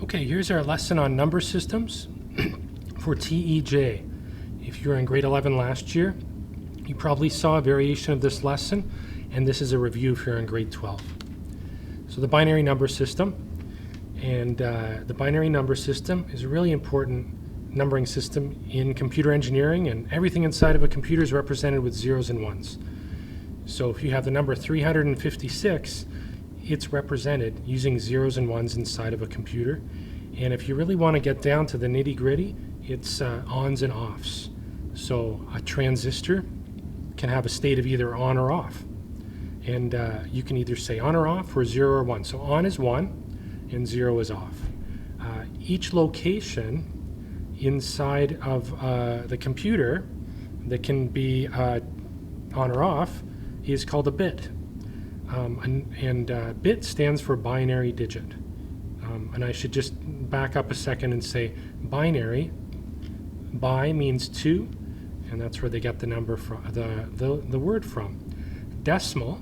Okay, here's our lesson on number systems for TEJ. If you were in grade 11 last year, you probably saw a variation of this lesson, and this is a review if you're in grade 12. So the binary number system, and the binary number system is a really important numbering system in computer engineering, and everything inside of a computer is represented with zeros and ones. So if you have the number 356, it's represented using zeros and ones inside of a computer. And if you really want to get down to the nitty-gritty, it's ons and offs. So a transistor can have a state of either on or off. And you can either say on or off or 0 or 1. So on is 1 and 0 is off. Each location inside of the computer that can be on or off is called a bit. Bit stands for binary digit. And I should just back up a second and say binary. Bi means 2, and that's where they get the number from, the word from. Decimal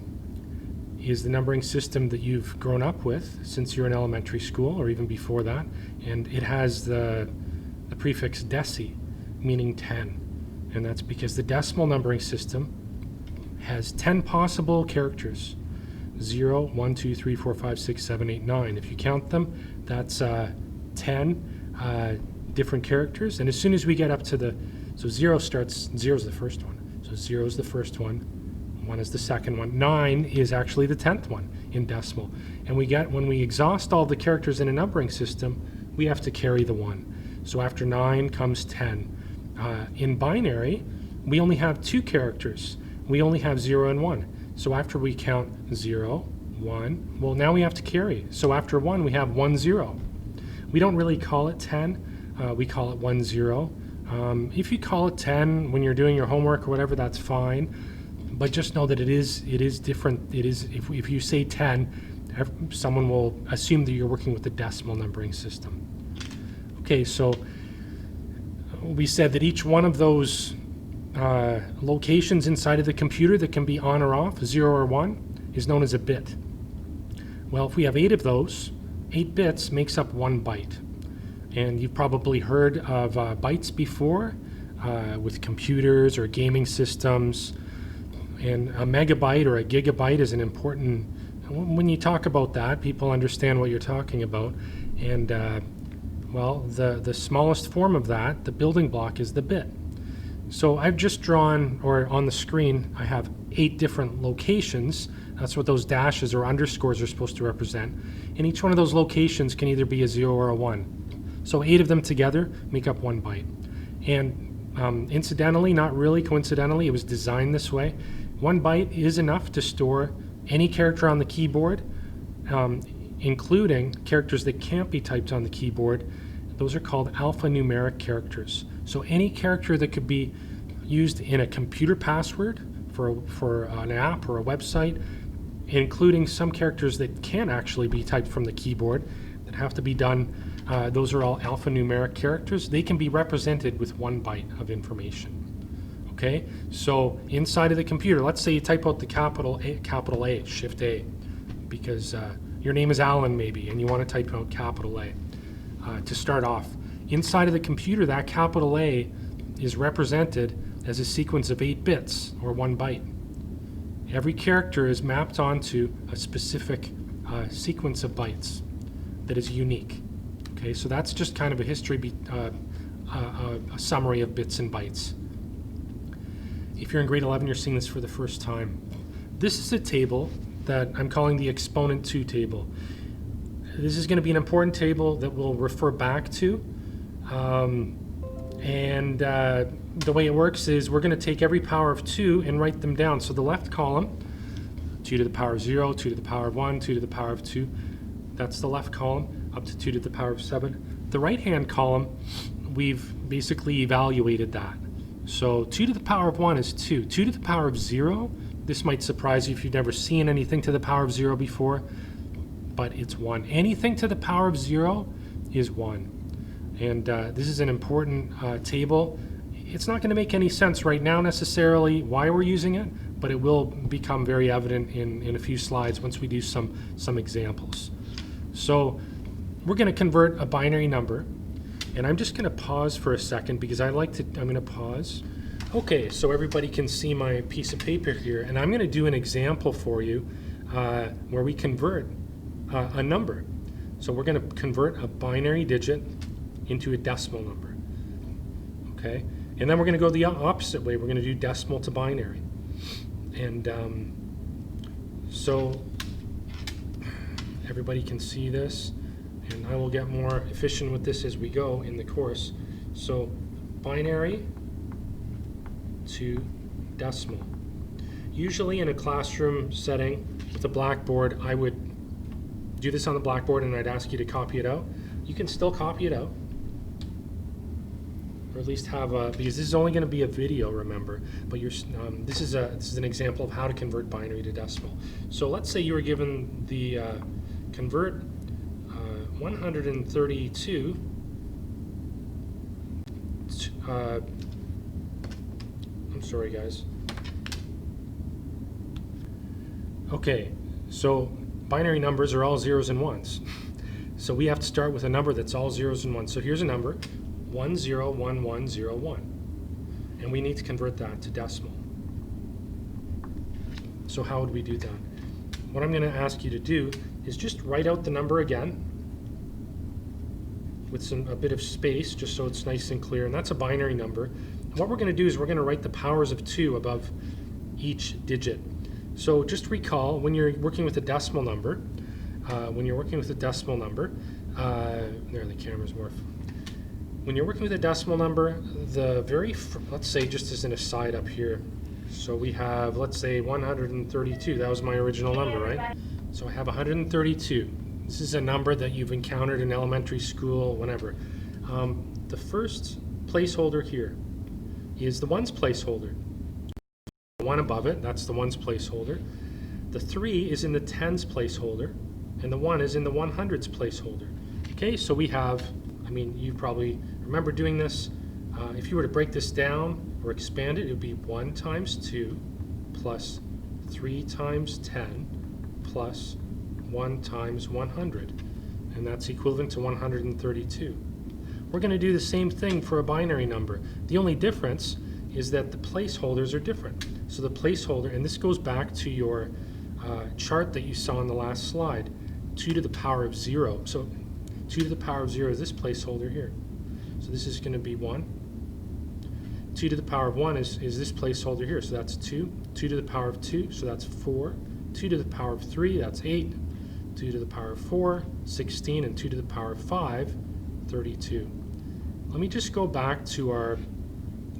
is the numbering system that you've grown up with since you're in elementary school or even before that, and it has the prefix deci, meaning 10, and that's because the decimal numbering system has 10 possible characters. 0, 1, 2, 3, 4, 5, 6, 7, 8, 9. If you count them, that's 10 different characters. And as soon as we get up to so 0 is the first one. So 0 is the first one, 1 is the second one, 9 is actually the 10th one in decimal. And when we exhaust all the characters in a numbering system, we have to carry the 1. So after 9 comes 10. In binary, we only have 2 characters. We only have 0 and 1. So after we count 0, 1, well, now we have to carry. So after 1, we have 1, 0. We don't really call it 10. We call it 1, 0. If you call it 10 when you're doing your homework or whatever, that's fine. But just know that it is different. It is if you say 10, someone will assume that you're working with the decimal numbering system. Okay, so we said that each one of those locations inside of the computer that can be on or off, 0 or 1, is known as a bit. Well, if we have 8 of those, 8 bits makes up 1 byte. And you've probably heard of bytes before with computers or gaming systems. And a megabyte or a gigabyte is an important, when you talk about that, people understand what you're talking about. And well, the smallest form of that, the building block, is the bit. So I've just drawn, or on the screen, I have 8 different locations. That's what those dashes or underscores are supposed to represent. And each one of those locations can either be a 0 or a 1. So 8 of them together make up 1 byte. And incidentally, not really coincidentally, it was designed this way. 1 byte is enough to store any character on the keyboard, including characters that can't be typed on the keyboard. Those are called alphanumeric characters. So any character that could be used in a computer password for an app or a website, including some characters that can actually be typed from the keyboard that have to be done, those are all alphanumeric characters. They can be represented with 1 byte of information. Okay, so inside of the computer, let's say you type out the capital A, Shift A, because your name is Alan maybe, and you want to type out capital A to start off. Inside of the computer, that capital A is represented as a sequence of 8 bits, or 1 byte. Every character is mapped onto a specific sequence of bytes that is unique. Okay, so that's just kind of a history, a summary of bits and bytes. If you're in grade 11, you're seeing this for the first time. This is a table that I'm calling the exponent 2 table. This is going to be an important table that we'll refer back to. The way it works is we're going to take every power of 2 and write them down. So the left column, 2 to the power of 0, 2 to the power of 1, 2 to the power of 2. That's the left column, up to 2 to the power of 7. The right-hand column, we've basically evaluated that. So 2 to the power of 1 is 2. 2 to the power of 0, this might surprise you if you've never seen anything to the power of 0 before, but it's 1. Anything to the power of 0 is 1. And this is an important table. It's not going to make any sense right now necessarily why we're using it, but it will become very evident in a few slides once we do some examples. So we're going to convert a binary number, and I'm just going to pause for a second because I'm going to pause. Okay, so everybody can see my piece of paper here, and I'm going to do an example for you where we convert a number. So we're going to convert a binary digit into a decimal number. Okay, and then we're going to go the opposite way. We're going to do decimal to binary. And so everybody can see this, and I will get more efficient with this as we go in the course. So binary to decimal. Usually in a classroom setting with a blackboard, I would do this on the blackboard and I'd ask you to copy it out. You can still copy it out, or at least have a, because this is only going to be a video, remember, but this is an example of how to convert binary to decimal. So let's say you were given the convert 132 I'm sorry guys. Okay, so binary numbers are all zeros and ones. So we have to start with a number that's all zeros and ones. So here's a number, 101101, and we need to convert that to decimal. So how would we do that? What I'm going to ask you to do is just write out the number again with a bit of space, just so it's nice and clear, and that's a binary number. And what we're going to do is we're going to write the powers of 2 above each digit. So just recall, when you're working with a decimal number, there the camera's more. When you're working with a decimal number, let's say just as an aside up here, so we have, let's say 132, that was my original number, right? So I have 132. This is a number that you've encountered in elementary school, whenever. The first placeholder here is the ones placeholder. The one above it, that's the ones placeholder. The 3 is in the tens placeholder, and the 1 is in the 100s placeholder. Okay, so we have, you probably remember doing this. If you were to break this down or expand it, it would be 1 times 2 plus 3 times 10 plus 1 times 100, and that's equivalent to 132. We're going to do the same thing for a binary number. The only difference is that the placeholders are different. So the placeholder, and this goes back to your chart that you saw on the last slide, 2 to the power of 0. So 2 to the power of 0 is this placeholder here. So this is going to be 1. 2 to the power of 1 is this placeholder here. So that's 2. 2 to the power of 2, so that's 4. 2 to the power of 3, that's 8. 2 to the power of 4, 16, and 2 to the power of 5, 32. Let me just go back to our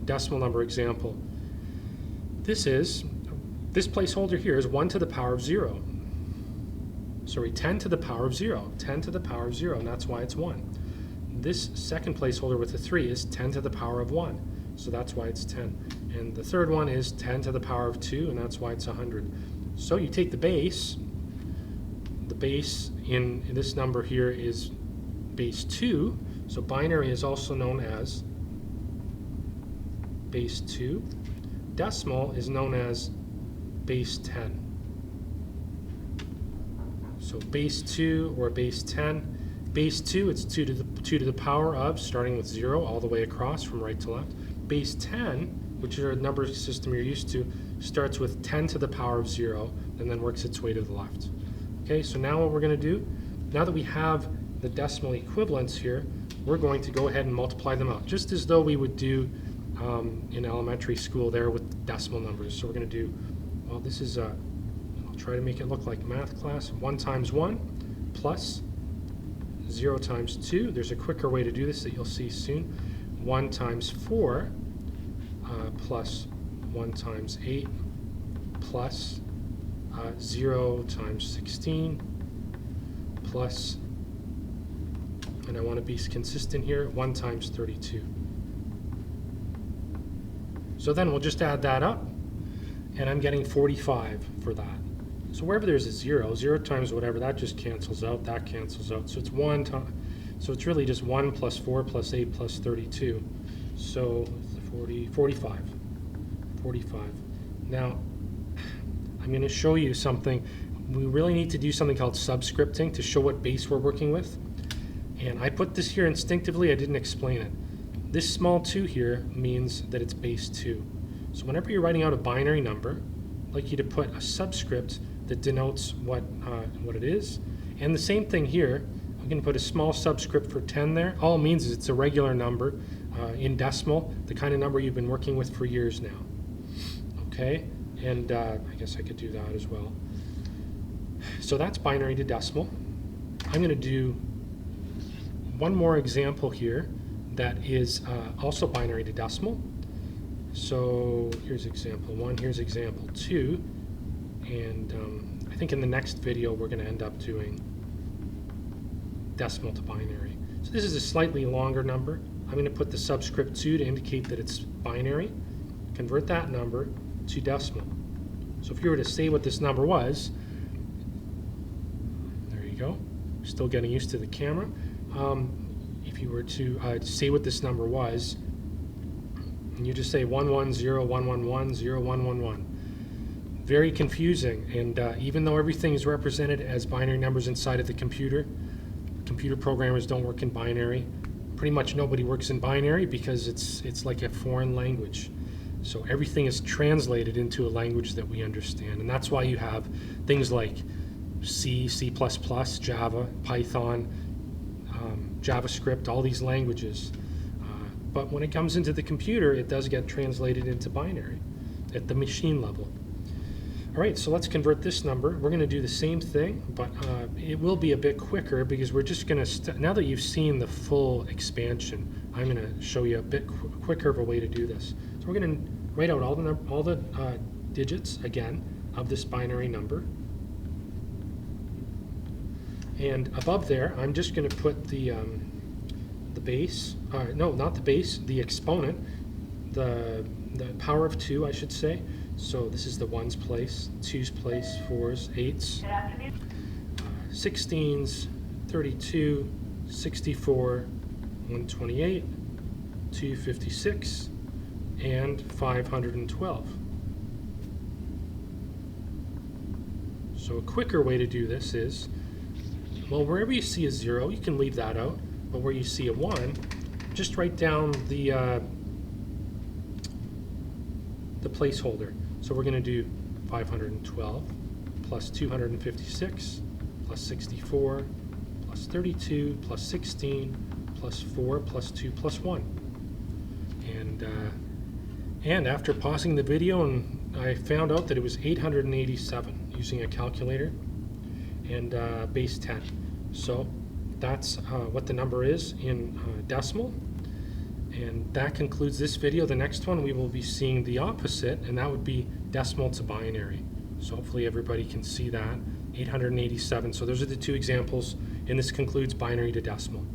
decimal number example. This placeholder here is 1 to the power of 0. Sorry, 10 to the power of 0. 10 to the power of 0, and that's why it's 1. This second placeholder with the 3 is 10 to the power of 1, so that's why it's 10. And the third one is 10 to the power of 2, and that's why it's 100. So you take the base. The base in this number here is base 2, so binary is also known as base 2. Decimal is known as base 10. So base 2 or base 10. Base 2, it's 2 to the power of, starting with 0 all the way across from right to left. Base 10, which is a number system you're used to, starts with 10 to the power of 0 and then works its way to the left. Okay, so now what we're going to do, now that we have the decimal equivalents here, we're going to go ahead and multiply them out, just as though we would do in elementary school there with decimal numbers. So we're going to do, well, this is, I'll try to make it look like math class, 1 times 1 plus 0 times 2. There's a quicker way to do this that you'll see soon. 1 times 4 plus 1 times 8 plus 0 times 16 plus, and I want to be consistent here, 1 times 32. So then we'll just add that up, and I'm getting 45 for that. So wherever there's a 0, 0 times whatever, that just cancels out, that cancels out. So it's 1 time, so it's really just 1 plus 4 plus 8 plus 32. So 45. Now, I'm going to show you something. We really need to do something called subscripting to show what base we're working with. And I put this here instinctively, I didn't explain it. This small 2 here means that it's base 2. So whenever you're writing out a binary number, I'd like you to put a subscript that denotes what it is. And the same thing here, I'm going to put a small subscript for 10 there. All it means is it's a regular number in decimal, the kind of number you've been working with for years now. Okay, and I guess I could do that as well. So that's binary to decimal. I'm going to do one more example here that is also binary to decimal. So here's example 1, here's example 2, and I think in the next video we're going to end up doing decimal to binary. So this is a slightly longer number. I'm going to put the subscript 2 to indicate that it's binary, convert that number to decimal. So if you were to say what this number was, there you go, still getting used to the camera. If you were to say what this number was, and you just say 110111011, very confusing. And even though everything is represented as binary numbers inside of the computer programmers don't work in binary. Pretty much nobody works in binary because it's like a foreign language. So everything is translated into a language that we understand, and that's why you have things like C, C++, Java, Python, JavaScript, all these languages. But when it comes into the computer, it does get translated into binary at the machine level. All right, so let's convert this number. We're going to do the same thing, but it will be a bit quicker because we're just going to, now that you've seen the full expansion, I'm going to show you a bit quicker of a way to do this. So we're going to write out all the digits again of this binary number. And above there, I'm just going to put the base, no, not the base, the exponent, the power of 2, I should say. So this is the 1's place, 2's place, 4's, 8's, 16's, 32, 64, 128, 256, and 512. So a quicker way to do this is, well, wherever you see a 0, you can leave that out, but where you see a 1, just write down the placeholder. So we're going to do 512 plus 256 plus 64 plus 32 plus 16 plus 4 plus 2 plus 1. And after pausing the video, and I found out that it was 887 using a calculator and base 10. So that's what the number is in decimal. And that concludes this video. The next one we will be seeing the opposite, and that would be decimal to binary. So hopefully everybody can see that, 887. So those are the two examples, and this concludes binary to decimal.